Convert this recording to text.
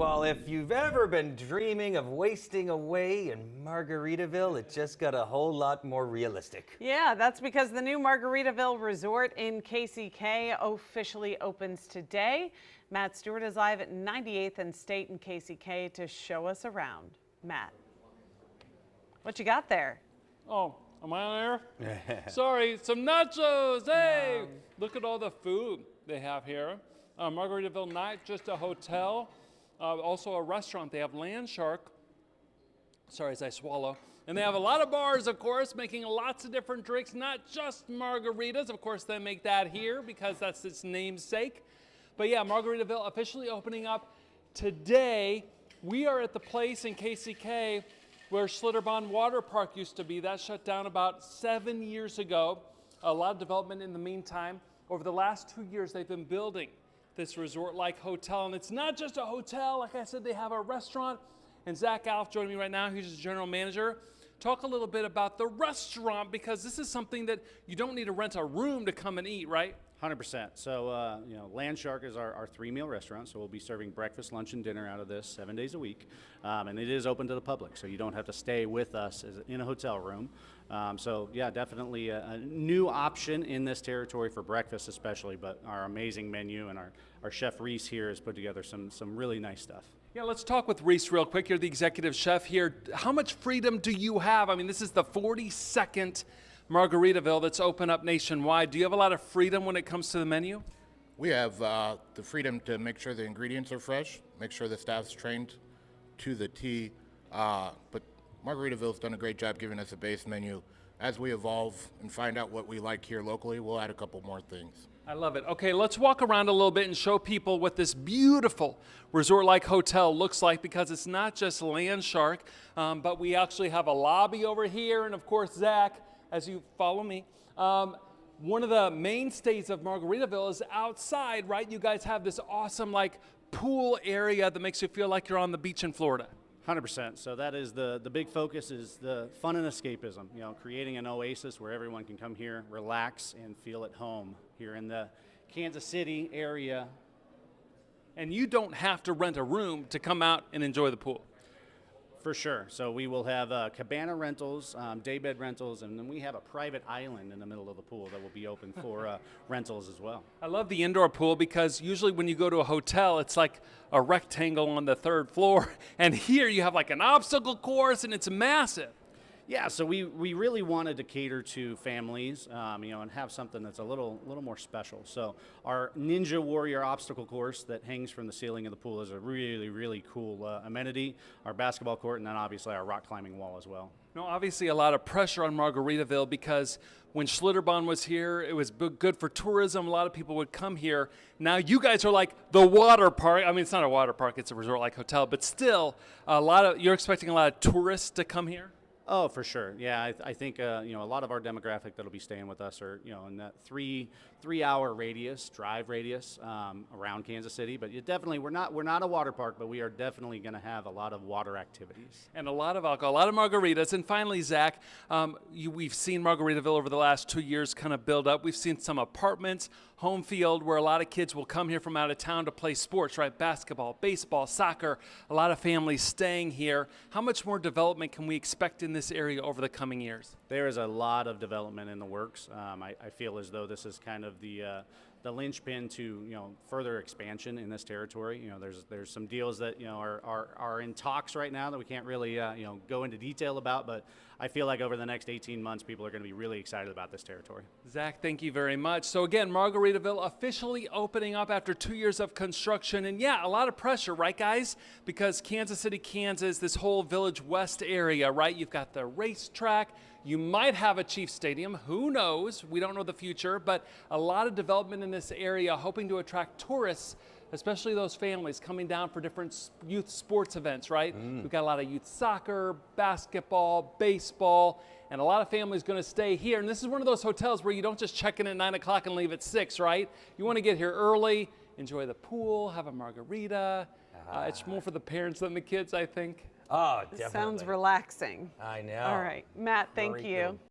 Well, if you've ever been dreaming of wasting away in Margaritaville, it just got a whole lot more realistic. Yeah, that's because the new Margaritaville Resort in KCK officially opens today. Matt Stewart is live at 98th and State in KCK to show us around. Matt, what you got there? Oh, am I on air? Sorry, some nachos. Hey, look at all the food they have here. Margaritaville, not just a hotel, also a restaurant. They have Landshark. Sorry as I swallow. And they have a lot of bars, of course, making lots of different drinks, not just margaritas. Of course, they make that here because that's its namesake. But yeah, Margaritaville officially opening up today. We are at the place in KCK where Schlitterbahn Water Park used to be. That shut down about 7 years ago. A lot of development in the meantime. Over the last 2 years, they've been building this resort-like hotel. And it's not just a hotel. Like I said, they have a restaurant. And Zach Alf joining me right now. He's the general manager. Talk a little bit about the restaurant, because this is something that you don't need to rent a room to come and eat, right? 100%. So, Landshark is our three-meal restaurant, so we'll be serving breakfast, lunch, and dinner out of this 7 days a week. And it is open to the public, so you don't have to stay with us in a hotel room. So, yeah, definitely a new option in this territory for breakfast especially, but our amazing menu and our chef Reese here has put together some really nice stuff. Yeah, let's talk with Reese real quick. You're the executive chef here. How much freedom do you have? I mean, this is the 42nd Margaritaville that's open up nationwide. Do you have a lot of freedom when it comes to the menu? We have the freedom to make sure the ingredients are fresh, make sure the staff's trained to the T. But Margaritaville's done a great job giving us a base menu. As we evolve and find out what we like here locally, we'll add a couple more things. I love it. Okay, let's walk around a little bit and show people what this beautiful resort-like hotel looks like, because it's not just Landshark, but we actually have a lobby over here. And of course, Zach, as you follow me, one of the mainstays of Margaritaville is outside, right? You guys have this awesome like pool area that makes you feel like you're on the beach in Florida. 100%. So that is the big focus, is the fun and escapism. You know, creating an oasis where everyone can come here, relax, and feel at home here in the Kansas City area. And you don't have to rent a room to come out and enjoy the pool. For sure. So we will have cabana rentals, daybed rentals, and then we have a private island in the middle of the pool that will be open for rentals as well. I love the indoor pool, because usually when you go to a hotel, it's like a rectangle on the 3rd floor. And here you have like an obstacle course, and it's massive. Yeah, so we really wanted to cater to families, and have something that's a little more special. So our Ninja Warrior obstacle course that hangs from the ceiling of the pool is a really, really cool amenity. Our basketball court, and then obviously our rock climbing wall as well. No, obviously a lot of pressure on Margaritaville, because when Schlitterbahn was here, it was good for tourism. A lot of people would come here. Now you guys are like the water park. I mean, it's not a water park, it's a resort-like hotel, but still, you're expecting a lot of tourists to come here? Oh, for sure. Yeah, I think a lot of our demographic that'll be staying with us are in that three-hour drive radius around Kansas City. But we're not a water park, but we are definitely going to have a lot of water activities and a lot of alcohol, a lot of margaritas. And finally, Zach, we've seen Margaritaville over the last 2 years kind of build up. We've seen some apartments, home field, where a lot of kids will come here from out of town to play sports, right? Basketball, baseball, soccer. A lot of families staying here. How much more development can we expect in this area over the coming years? There is a lot of development in the works. I feel as though this is kind of the linchpin to further expansion in this territory. There's some deals that are in talks right now that we can't really go into detail about, but I feel like over the next 18 months people are going to be really excited about this territory. Zach, thank you very much. So again, Margaritaville officially opening up after 2 years of construction, and yeah, a lot of pressure, right guys? Because Kansas City, Kansas, this whole Village West area, right? You've got the racetrack. You might have a Chiefs Stadium. Who knows? We don't know the future, but a lot of development in this area, hoping to attract tourists, especially those families coming down for different youth sports events, right? We've got a lot of youth soccer, basketball, baseball, and a lot of families going to stay here. And this is one of those hotels where you don't just check in at 9 o'clock and leave at 6, right? You want to get here early, enjoy the pool, have a margarita. It's more for the parents than the kids, I think. Oh, definitely. Sounds relaxing. I know. All right, Matt, thank you. Cool.